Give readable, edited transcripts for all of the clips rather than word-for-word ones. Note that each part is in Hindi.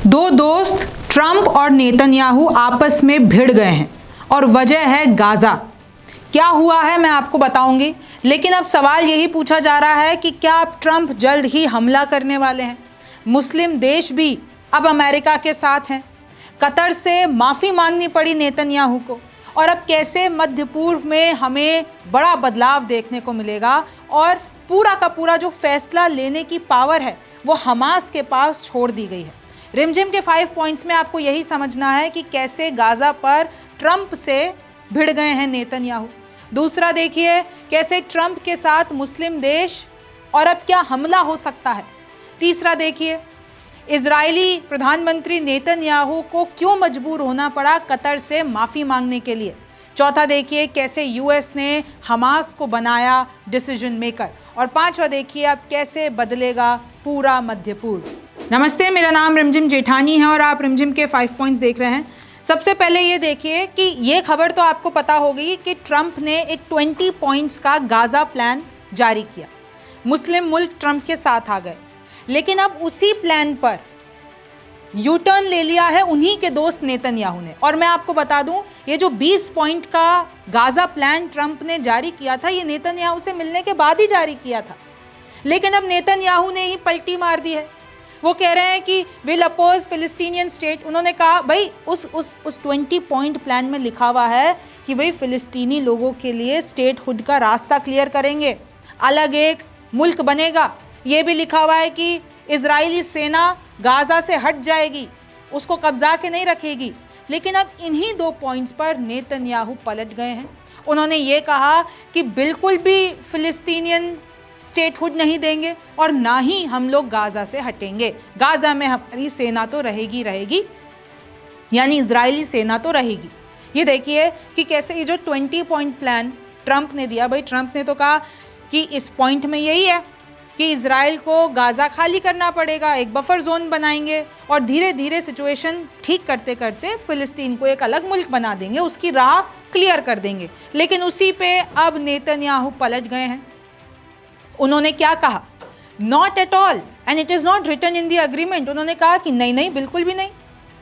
दो दोस्त ट्रंप और नेतन्याहू आपस में भिड़ गए हैं और वजह है गाजा। क्या हुआ है मैं आपको बताऊंगी, लेकिन अब सवाल यही पूछा जा रहा है कि क्या अब ट्रंप जल्द ही हमला करने वाले हैं। मुस्लिम देश भी अब अमेरिका के साथ हैं। कतर से माफ़ी मांगनी पड़ी नेतन्याहू को, और अब कैसे मध्य पूर्व में हमें बड़ा बदलाव देखने को मिलेगा और पूरा का पूरा जो फैसला लेने की पावर है वो हमास के पास छोड़ दी गई है। रिमझिम के 5 पॉइंट्स में आपको यही समझना है कि कैसे गाजा पर ट्रंप से भिड़ गए हैं नेतन्याहू। दूसरा देखिए कैसे ट्रंप के साथ मुस्लिम देश और अब क्या हमला हो सकता है। तीसरा देखिए इजरायली प्रधानमंत्री नेतन्याहू को क्यों मजबूर होना पड़ा कतर से माफ़ी मांगने के लिए। चौथा देखिए कैसे यूएस ने हमास को बनाया डिसीजन मेकर। और पांचवा देखिए अब कैसे बदलेगा पूरा मध्य पूर्व। नमस्ते, मेरा नाम रिमझिम जेठानी है और आप रिमझिम के 5 पॉइंट्स देख रहे हैं। सबसे पहले ये देखिए कि ये खबर तो आपको पता होगी कि ट्रंप ने एक 20 पॉइंट्स का गाजा प्लान जारी किया। मुस्लिम मुल्क ट्रंप के साथ आ गए, लेकिन अब उसी प्लान पर यू टर्न ले लिया है उन्हीं के दोस्त नेतन्याहू ने। और मैं आपको बता दूं, ये जो 20 पॉइंट का गाजा प्लान ट्रंप ने जारी किया था, ये नेतन्याहू से मिलने के बाद ही जारी किया था। लेकिन अब नेतन्याहू ने ही पलटी मार दी है। वो कह रहे हैं कि विल अपोज फिलिस्तीनियन स्टेट। उन्होंने कहा भाई उस 20 पॉइंट प्लान में लिखा हुआ है कि भाई फिलिस्तीनी लोगों के लिए स्टेटहुड का रास्ता क्लियर करेंगे, अलग एक मुल्क बनेगा। ये भी लिखा हुआ है कि इजरायली सेना गाजा से हट जाएगी, उसको कब्जा के नहीं रखेगी। लेकिन अब इन्हीं 2 पॉइंट्स पर नेतन्याहू पलट गए हैं। उन्होंने ये कहा कि बिल्कुल भी फिलिस्तीनियन स्टेटहुड नहीं देंगे और ना ही हम लोग गाजा से हटेंगे। गाजा में हमारी सेना तो रहेगी, यानी इजरायली सेना तो रहेगी। ये देखिए कि कैसे ये जो 20 पॉइंट प्लान ट्रंप ने दिया, भाई ट्रंप ने तो कहा कि इस पॉइंट में यही है कि इजराइल को गाजा खाली करना पड़ेगा, एक बफर जोन बनाएंगे और धीरे धीरे सिचुएशन ठीक करते करते फिलिस्तीन को एक अलग मुल्क बना देंगे, उसकी राह क्लियर कर देंगे। लेकिन उसी पे अब नेतन्याहू पलट गए हैं। उन्होंने क्या कहा, not at all and it is not written in the agreement. उन्होंने कहा कि नहीं, बिल्कुल भी नहीं,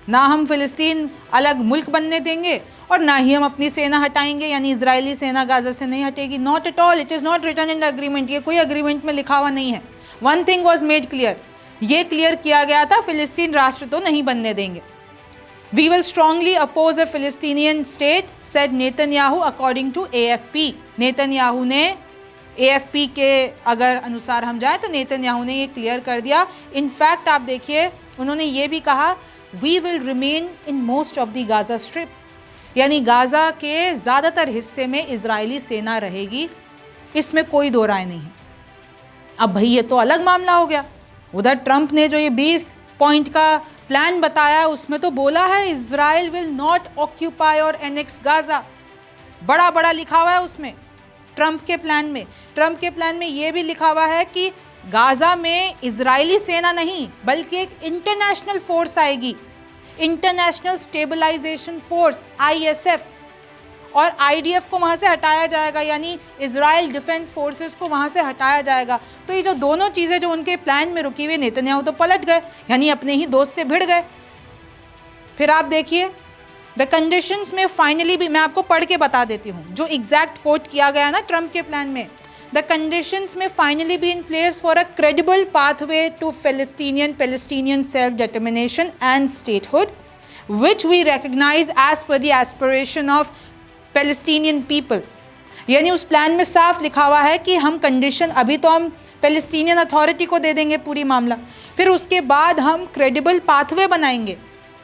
ना हम फिलिस्तीन अलग मुल्क बनने देंगे और ना ही हम अपनी सेना हटाएंगे, यानी इजरायली सेना गाजा से नहीं हटेगी। Not at all, it is not written in the agreement. ये कोई एग्रीमेंट में लिखा हुआ नहीं है। One thing was made clear, ये क्लियर किया गया था फिलिस्तीन राष्ट्र तो नहीं बनने देंगे। We will strongly oppose a Palestinian state said Netanyahu according to AFP। Netanyahu ने AFP के अगर अनुसार हम जाएं तो नेतन्याहू ने ये क्लियर कर दिया। इनफैक्ट आप देखिए उन्होंने ये भी कहा we will remain in most of the Gaza strip, यानी गाजा के ज़्यादातर हिस्से में इजरायली सेना रहेगी, इसमें कोई दो राय नहीं है। अब भाई ये तो अलग मामला हो गया। उधर ट्रंप ने जो ये 20 पॉइंट का प्लान बताया उसमें तो बोला है इजराइल विल नॉट ऑक्यूपाई और एनेक्स गाजा, बड़ा बड़ा लिखा हुआ है उसमें। ट्रंप के प्लान में ये भी लिखा हुआ है कि गाजा में इजरायली सेना नहीं बल्कि एक इंटरनेशनल फोर्स आएगी, इंटरनेशनल स्टेबलाइजेशन फोर्स ISF, और IDF को वहाँ से हटाया जाएगा, यानी इजराइल डिफेंस फोर्सेस को वहाँ से हटाया जाएगा। तो ये जो दोनों चीज़ें जो उनके प्लान में रुकी हुई, नेतन्याहू तो पलट गए, यानी अपने ही दोस्त से भिड़ गए। फिर आप देखिए द कंडीशंस में फाइनली भी मैं आपको पढ़ के बता देती हूँ जो एग्जैक्ट कोट किया गया ना ट्रंप के प्लान में। The conditions may finally be in place for a credible pathway to Palestinian self-determination and statehood, which we recognize as per the aspiration of Palestinian people। यानी उस प्लान में साफ लिखा हुआ है कि हम कंडीशन, अभी तो हम पैलेस्टीनियन अथॉरिटी को दे देंगे पूरी मामला, फिर उसके बाद हम क्रेडिबल पाथवे बनाएंगे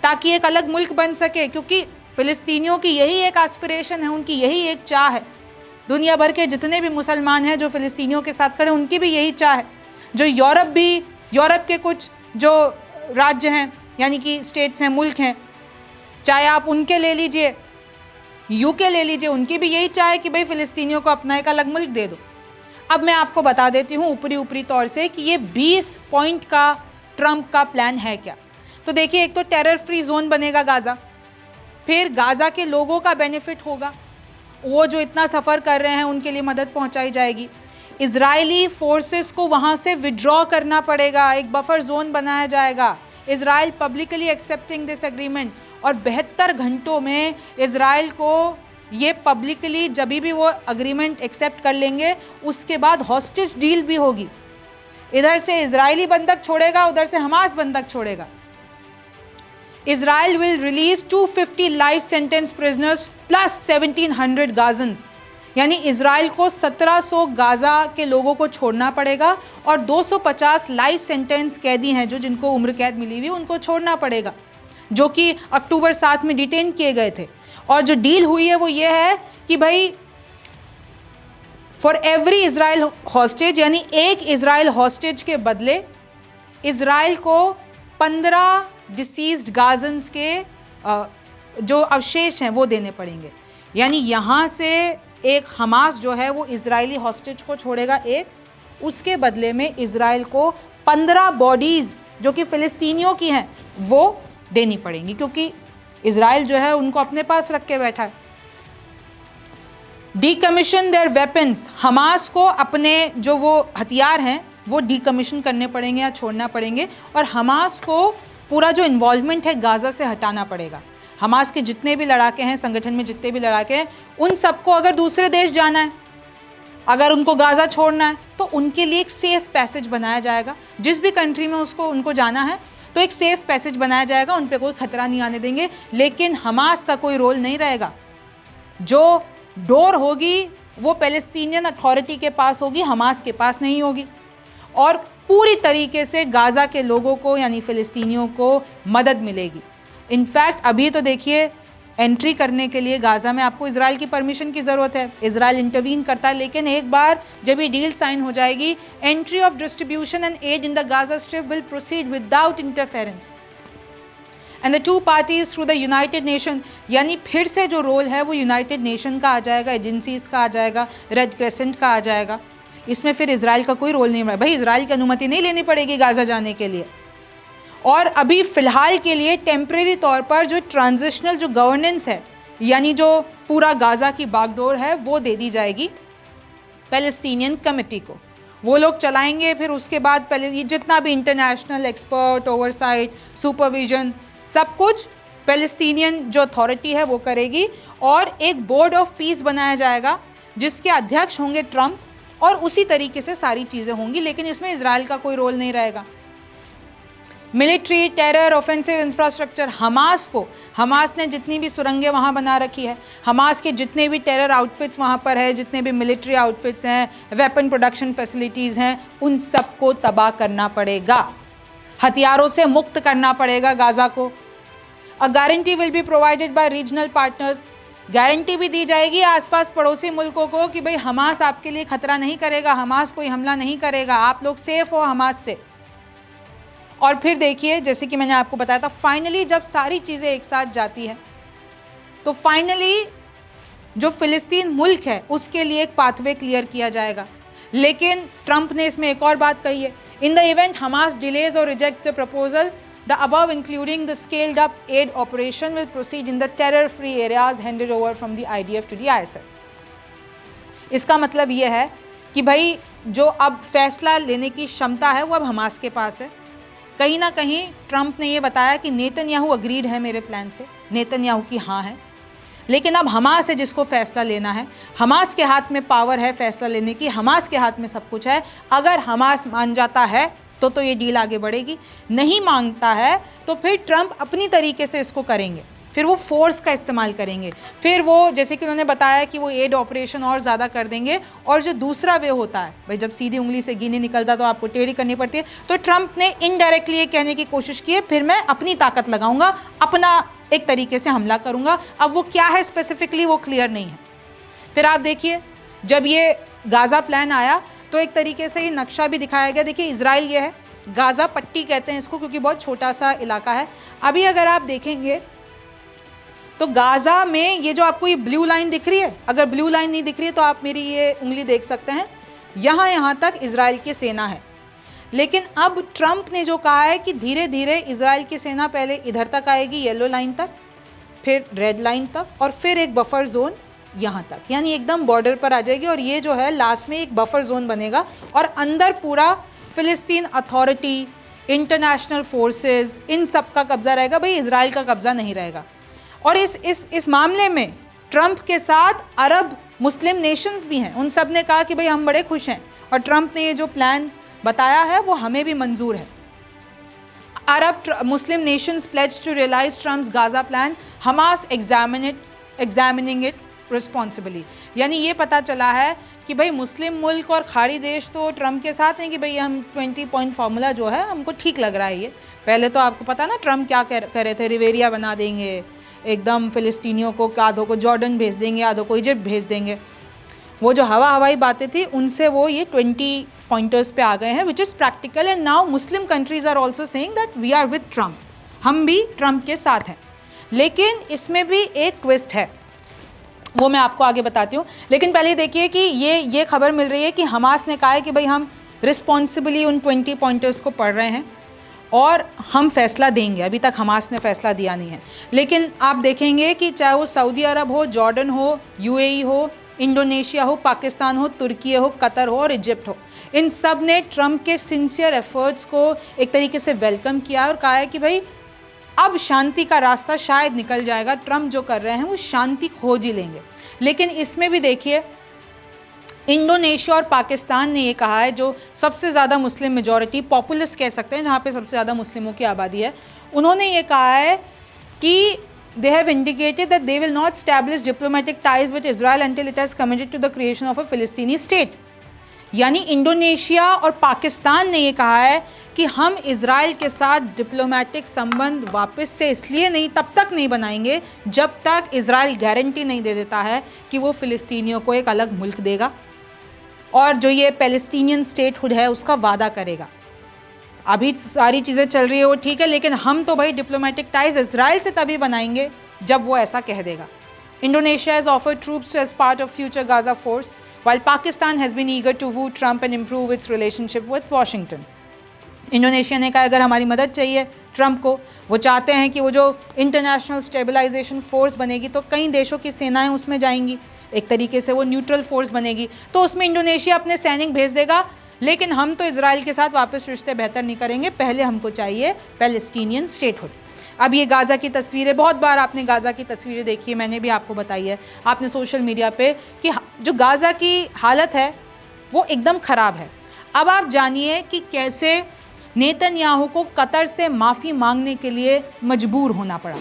ताकि एक अलग मुल्क बन सके, क्योंकि फ़िलिस्तीनियों की यही एक एस्पिरेशन है, उनकी यही एक चाह है। दुनिया भर के जितने भी मुसलमान हैं जो फ़िलिस्तीनियों के साथ खड़े, उनकी भी यही चाह है। जो यूरोप के कुछ जो राज्य हैं, यानी कि स्टेट्स हैं, मुल्क हैं, चाहे आप उनके ले लीजिए, UK ले लीजिए, उनकी भी यही चाह है कि भाई फ़िलिस्तीनियों को अपना एक अलग मुल्क दे दो। अब मैं आपको बता देती हूँ ऊपरी तौर से कि ये 20 पॉइंट का ट्रंप का प्लान है क्या। तो देखिए, एक तो टेरर फ्री जोन बनेगा गाजा, फिर गाजा के लोगों का बेनिफिट होगा, वो जो इतना सफ़र कर रहे हैं उनके लिए मदद पहुंचाई जाएगी। इजरायली फोर्सेस को वहाँ से विड्रॉ करना पड़ेगा, एक बफर जोन बनाया जाएगा, Israel publicly accepting this agreement, और 72 घंटों में इजराइल को ये पब्लिकली जब भी वो अग्रीमेंट एक्सेप्ट कर लेंगे उसके बाद हॉस्टेज डील भी होगी। इधर से इजरायली बंधक छोड़ेगा, उधर से हमास बंधक छोड़ेगा। Israel will release 250 life sentence prisoners plus 1700 गाजन्स, यानी इजराइल को 1700 गाजा के लोगों को छोड़ना पड़ेगा और 250 लाइफ सेंटेंस कैदी हैं जो जिनको उम्र कैद मिली हुई उनको छोड़ना पड़ेगा, जो कि अक्टूबर 7 में डिटेन किए गए थे। और जो डील हुई है वो ये है कि भाई फॉर एवरी इजराइल हॉस्टेज, यानी एक इजराइल हॉस्टेज के बदले इजराइल को 15 डिसीज्ड गाजन्स के जो अवशेष हैं वो देने पड़ेंगे। यानी यहाँ से एक हमास जो है वो इजरायली हॉस्टेज को छोड़ेगा एक, उसके बदले में इजराइल को 15 बॉडीज़ जो कि फ़िलिस्तीनियों की हैं वो देनी पड़ेंगी, क्योंकि इजराइल जो है उनको अपने पास रख के बैठा है। डीकमीशन देयर वेपन्स, हमास को अपने जो वो हथियार हैं वो डीकमीशन करने पड़ेंगे या छोड़ना पड़ेंगे, और हमास को पूरा जो इन्वॉल्वमेंट है गाज़ा से हटाना पड़ेगा। हमास के जितने भी लड़ाके हैं, संगठन में जितने भी लड़ाके हैं, उन सबको अगर दूसरे देश जाना है, अगर उनको गाज़ा छोड़ना है तो उनके लिए एक सेफ़ पैसेज बनाया जाएगा। जिस भी कंट्री में उनको जाना है तो एक सेफ़ पैसेज बनाया जाएगा, उन पर कोई खतरा नहीं आने देंगे। लेकिन हमास का कोई रोल नहीं रहेगा, जो डोर होगी वो पैलेस्टीनियन अथॉरिटी के पास होगी, हमास के पास नहीं होगी। और पूरी तरीके से गाज़ा के लोगों को यानी फ़िलिस्तीनियों को मदद मिलेगी। इनफैक्ट अभी तो देखिए एंट्री करने के लिए गाज़ा में आपको इजराइल की परमिशन की ज़रूरत है, इजराइल इंटरवीन करता है, लेकिन एक बार जब ये डील साइन हो जाएगी, entry of distribution and aid in the Gaza strip will proceed without interference and the two parties through the United Nation, यानी फिर से जो रोल है वो यूनाइटेड नेशन का आ जाएगा, एजेंसीज का आ जाएगा, रेड क्रेसेंट का आ जाएगा। इसमें फिर इजराइल का कोई रोल नहीं है। भाई इजराइल की अनुमति नहीं लेनी पड़ेगी गाज़ा जाने के लिए। और अभी फ़िलहाल के लिए टेम्परेरी तौर पर जो ट्रांजिशनल जो गवर्नेंस है, यानी जो पूरा गाज़ा की बागडोर है वो दे दी जाएगी पैलेस्टीनियन कमेटी को, वो लोग चलाएंगे। फिर उसके बाद पहले ये जितना भी इंटरनेशनल एक्सपर्ट ओवरसाइट सुपरविजन सब कुछ पैलेस्टीनियन जो अथॉरिटी है वो करेगी, और एक बोर्ड ऑफ पीस बनाया जाएगा जिसके अध्यक्ष होंगे ट्रंप, और उसी तरीके से सारी चीज़ें होंगी। लेकिन इसमें इजराइल का कोई रोल नहीं रहेगा। Military terror offensive infrastructure, Hamas ने जितनी भी सुरंगें वहाँ बना रखी है, हमास के जितने भी टेरर आउटफिट्स वहाँ पर है, जितने भी मिलिट्री आउटफिट्स हैं, वेपन प्रोडक्शन फैसिलिटीज़ हैं, उन सबको तबाह करना पड़ेगा, हथियारों से मुक्त करना पड़ेगा गाज़ा को। A guarantee will be provided by regional partners, guarantee भी दी जाएगी आसपास पड़ोसी मुल्कों को कि भाई हमास आपके लिए खतरा नहीं करेगा, हमास कोई हमला नहीं करेगा, आप लोग सेफ हो हमास से। और फिर देखिए जैसे कि मैंने आपको बताया था, फाइनली जब सारी चीज़ें एक साथ जाती हैं तो फाइनली जो फ़िलिस्तीन मुल्क है उसके लिए एक पाथवे क्लियर किया जाएगा। लेकिन ट्रंप ने इसमें एक और बात कही है, in the event Hamas delays or rejects the proposal, the above including the scaled up aid operation will proceed in the terror free areas handed over from the IDF to the ISF। इसका मतलब ये है कि भाई जो अब फैसला लेने की क्षमता है वो अब हमास के पास है। कहीं ना कहीं ट्रंप ने ये बताया कि नेतन्याहू अग्रीड है मेरे प्लान से, नेतन्याहू की हाँ है, लेकिन अब हमास है जिसको फैसला लेना है, हमास के हाथ में पावर है फैसला लेने की, हमास के हाथ में सब कुछ है। अगर हमास मान जाता है तो ये डील आगे बढ़ेगी, नहीं मांगता है तो फिर ट्रंप अपनी तरीके से इसको करेंगे, फिर वो फोर्स का इस्तेमाल करेंगे, फिर वो जैसे कि उन्होंने बताया कि वो एड ऑपरेशन और ज़्यादा कर देंगे। और जो दूसरा वे होता है भाई, जब सीधी उंगली से घी नहीं निकलता तो आपको टेढ़ी करनी पड़ती है, तो ट्रंप ने इनडायरेक्टली ये कहने की कोशिश की है फिर मैं अपनी ताकत लगाऊंगा, अपना एक तरीके से हमला करूंगा। अब वो क्या है स्पेसिफिकली वो क्लियर नहीं है। फिर आप देखिए जब ये गाज़ा प्लान आया तो एक तरीके से ये नक्शा भी दिखाया गया। देखिए इजराइल ये है, गाज़ा पट्टी कहते हैं इसको क्योंकि बहुत छोटा सा इलाका है। अभी अगर आप देखेंगे तो गाज़ा में ये जो आपको ये ब्लू लाइन दिख रही है, अगर ब्लू लाइन नहीं दिख रही है तो आप मेरी ये उंगली देख सकते हैं, यहाँ तक इजराइल की सेना है। लेकिन अब ट्रंप ने जो कहा है कि धीरे धीरे इजराइल की सेना पहले इधर तक आएगी येलो लाइन तक, फिर रेड लाइन तक, और फिर एक बफर जोन यहाँ तक, यानी एकदम बॉर्डर पर आ जाएगी। और ये जो है लास्ट में एक बफर जोन बनेगा और अंदर पूरा फ़िलिस्तीन अथॉरिटी, इंटरनेशनल फोर्सेस, इन सब का कब्जा रहेगा, भाई इजराइल का कब्जा नहीं रहेगा। और इस मामले में ट्रंप के साथ अरब मुस्लिम नेशंस भी हैं, उन सब ने कहा कि भाई हम बड़े खुश हैं और ट्रंप ने ये जो प्लान बताया है वो हमें भी मंजूर है। Arab Muslim nations pledge to realize Trump's Gaza plan, Hamas examining it responsibly. यानी ये पता चला है कि भाई मुस्लिम मुल्क और खाड़ी देश तो ट्रंप के साथ हैं कि भाई हम 20 पॉइंट फार्मूला जो है हमको ठीक लग रहा है। ये पहले तो आपको पता ना ट्रंप क्या कह रहे थे, रिवेरिया बना देंगे, एकदम फ़िलिस्तीनियों को, आधों को जॉर्डन भेज देंगे, आधों को इजिप्ट भेज देंगे। वो जो हवाई बातें थी उनसे वो ये 20 पॉइंटर्स पे आ गए हैं, which is practical. And now Muslim countries are also saying that we are with Trump, हम भी ट्रंप के साथ हैं। लेकिन इसमें भी एक ट्विस्ट है, वो मैं आपको आगे बताती हूँ। लेकिन पहले देखिए कि ये खबर मिल रही है कि हमास ने कहा है कि भाई हम रिस्पॉन्सिबली उन 20 पॉइंटर्स को पढ़ रहे हैं और हम फैसला देंगे। अभी तक हमास ने फैसला दिया नहीं है, लेकिन आप देखेंगे कि चाहे वो सऊदी अरब हो, जॉर्डन हो, यूएई हो, इंडोनेशिया हो, पाकिस्तान हो, तुर्की हो, कतर हो और इजिप्ट हो, इन सब ने ट्रंप के सिंसियर एफर्ट्स को एक तरीके से वेलकम किया और कहा है कि भाई अब शांति का रास्ता शायद निकल जाएगा, ट्रंप जो कर रहे हैं वो शांति खोज ही लेंगे। लेकिन इसमें भी देखिए इंडोनेशिया और पाकिस्तान ने ये कहा है, जो सबसे ज़्यादा मुस्लिम मेजॉरिटी पॉपुलस कह सकते हैं, जहाँ पे सबसे ज़्यादा मुस्लिमों की आबादी है, उन्होंने ये कहा है कि they have indicated that they will not establish diplomatic ties with Israel until it has committed to the creation of a Palestinian state। यानी इंडोनेशिया और पाकिस्तान ने ये कहा है कि हम इजराइल के साथ डिप्लोमेटिक संबंध वापस से इसलिए नहीं, तब तक नहीं बनाएंगे जब तक इजराइल गारंटी नहीं दे देता है कि वो फ़िलिस्तीनियों को एक अलग मुल्क देगा और जो ये पैलेस्टीनियन स्टेटहुड है उसका वादा करेगा। अभी सारी चीज़ें चल रही है वो ठीक है, लेकिन हम तो भाई डिप्लोमेटिक टाइज इजराइल से तभी बनाएंगे जब वो ऐसा कह देगा। Indonesia has offered troops as part of future Gaza force, while Pakistan has been eager to woo Trump and improve its relationship with Washington। Indonesia ने कहा अगर हमारी मदद चाहिए ट्रंप को, वो चाहते हैं कि वो जो इंटरनेशनल स्टेबलाइजेशन फोर्स बनेगी तो कई देशों की सेनाएं उसमें जाएंगी, एक तरीके से वो न्यूट्रल फोर्स बनेगी, तो उसमें इंडोनेशिया अपने सैनिक भेज देगा। लेकिन हम तो इजराइल के साथ वापस रिश्ते बेहतर नहीं करेंगे, पहले हमको चाहिए पैलेस्टीनियन स्टेटहुड। अब ये गाज़ा की तस्वीरें, बहुत बार आपने गाज़ा की तस्वीरें देखी है, मैंने भी आपको बताई है, आपने सोशल मीडिया पे कि जो गाज़ा की हालत है वो एकदम ख़राब है। अब आप जानिए कि कैसे नेतन्याहू को कतर से माफ़ी मांगने के लिए मजबूर होना पड़ा।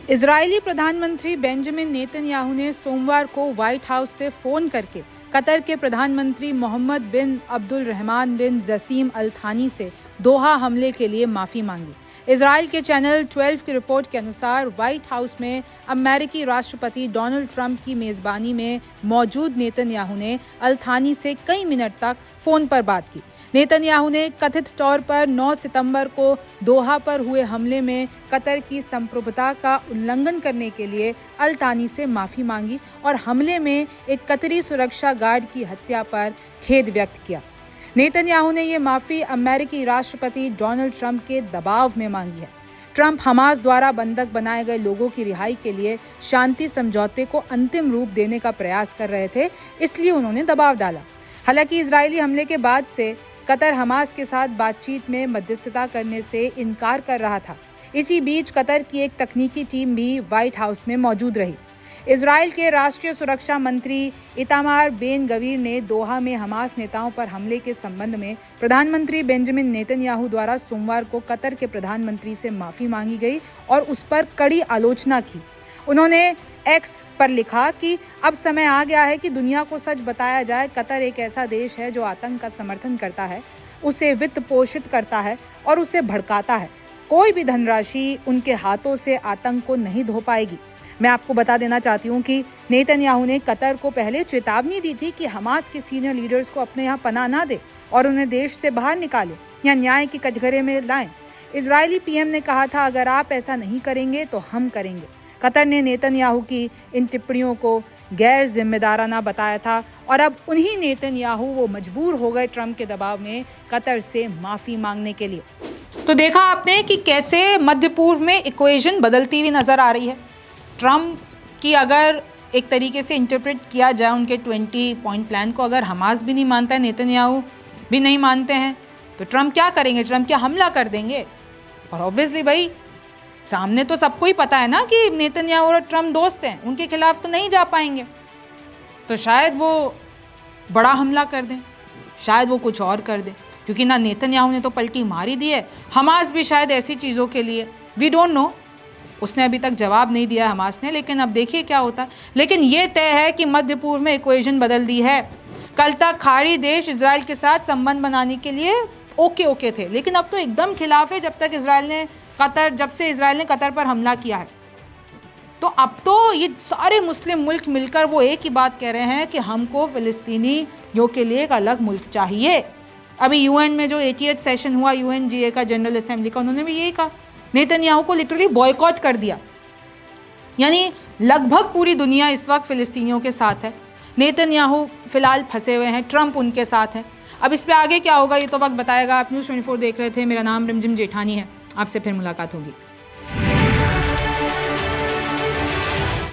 इजरायली प्रधानमंत्री बेंजामिन नेतन्याहू ने सोमवार को व्हाइट हाउस से फ़ोन करके कतर के प्रधानमंत्री मोहम्मद बिन अब्दुल रहमान बिन जसीम अल थानी से दोहा हमले के लिए माफ़ी मांगी। इजराइल के चैनल 12 की रिपोर्ट के अनुसार व्हाइट हाउस में अमेरिकी राष्ट्रपति डोनाल्ड ट्रंप की मेज़बानी में मौजूद नेतन्याहू ने अल थानी से कई मिनट तक फ़ोन पर बात की। नेतन्याहू ने कथित तौर पर 9 सितंबर को दोहा पर हुए हमले में कतर की संप्रभुता का उल्लंघन करने के लिए अल थानी से माफ़ी मांगी और हमले में एक कतरी सुरक्षा गार्ड की हत्या पर खेद व्यक्त किया। नेतन्याहू ने ये माफ़ी अमेरिकी राष्ट्रपति डोनाल्ड ट्रंप के दबाव में मांगी है। ट्रंप हमास द्वारा बंधक बनाए गए लोगों की रिहाई के लिए शांति समझौते को अंतिम रूप देने का प्रयास कर रहे थे, इसलिए उन्होंने दबाव डाला। हालांकि इजरायली हमले के बाद से कतर हमास के साथ बातचीत में मध्यस्थता करने से इनकार कर रहा था। इसी बीच कतर की एक तकनीकी टीम भी व्हाइट हाउस में मौजूद रही। इजराइल के राष्ट्रीय सुरक्षा मंत्री इतामार बेन गवीर ने दोहा में हमास नेताओं पर हमले के संबंध में प्रधानमंत्री बेंजामिन नेतन्याहू द्वारा सोमवार को कतर के प्रधानमंत्री से माफ़ी मांगी गई और उस पर कड़ी आलोचना की। उन्होंने एक्स पर लिखा कि अब समय आ गया है कि दुनिया को सच बताया जाए। कतर एक ऐसा देश है जो आतंक का समर्थन करता है, उसे वित्त पोषित करता है और उसे भड़काता है। कोई भी धनराशि उनके हाथों से आतंक को नहीं धो पाएगी। मैं आपको बता देना चाहती हूँ कि नेतन्याहू ने कतर को पहले चेतावनी दी थी कि हमास के सीनियर लीडर्स को अपने यहाँ पनाह ना दे और उन्हें देश से बाहर निकाले या न्याय की कटघरे में लाएं। इजरायली पीएम ने कहा था अगर आप ऐसा नहीं करेंगे तो हम करेंगे। कतर ने नेतन्याहू की इन टिप्पणियों को गैर जिम्मेदाराना बताया था और अब उन्हीं नेतन्याहू वो मजबूर हो गए ट्रंप के दबाव में कतर से माफ़ी मांगने के लिए। तो देखा आपने कि कैसे मध्य पूर्व में इक्वेशन बदलती हुई नज़र आ रही है। ट्रंप की अगर एक तरीके से इंटरप्रेट किया जाए उनके 20 पॉइंट प्लान को, अगर हमास भी नहीं मानता है, नेतन्याहू भी नहीं मानते हैं, तो ट्रम्प क्या करेंगे? ट्रम्प क्या हमला कर देंगे? और ऑब्वियसली भाई सामने तो सबको ही पता है ना कि नेतन्याहू और ट्रम्प दोस्त हैं, उनके खिलाफ तो नहीं जा पाएंगे। तो शायद वो बड़ा हमला कर दें, शायद वो कुछ और कर दें, क्योंकि ना नेतन्याहू ने तो पलटी मार ही दी है, हमास भी शायद ऐसी चीज़ों के लिए, वी डोंट नो, उसने अभी तक जवाब नहीं दिया हमास ने, लेकिन अब देखिए क्या होता है। लेकिन ये तय है कि मध्य पूर्व में इक्वेशन बदल दी है। कल तक खाड़ी देश इजराइल के साथ संबंध बनाने के लिए ओके थे, लेकिन अब तो एकदम खिलाफ है जब से इजराइल ने कतर पर हमला किया है। तो अब तो ये सारे मुस्लिम मुल्क मिलकर वो एक ही बात कह रहे हैं कि हमको फ़िलिस्तीनियों के लिए एक अलग मुल्क चाहिए। अभी यूएन में जो 88 सेशन हुआ UNGA का, जनरल असेंबली का, उन्होंने भी यही कहा, नेतन्याहू को लिटरली बॉयकॉट कर दिया। यानी लगभग पूरी दुनिया इस वक्त फ़िलिस्तीनियों के साथ है, नेतन्याहू फिलहाल फंसे हुए हैं, ट्रंप उनके साथ है। अब इस पे आगे क्या होगा ये तो वक्त बताएगा। आप न्यूज़ 24 देख रहे थे, मेरा नाम रिमझिम जेठानी है, आपसे फिर मुलाकात होगी।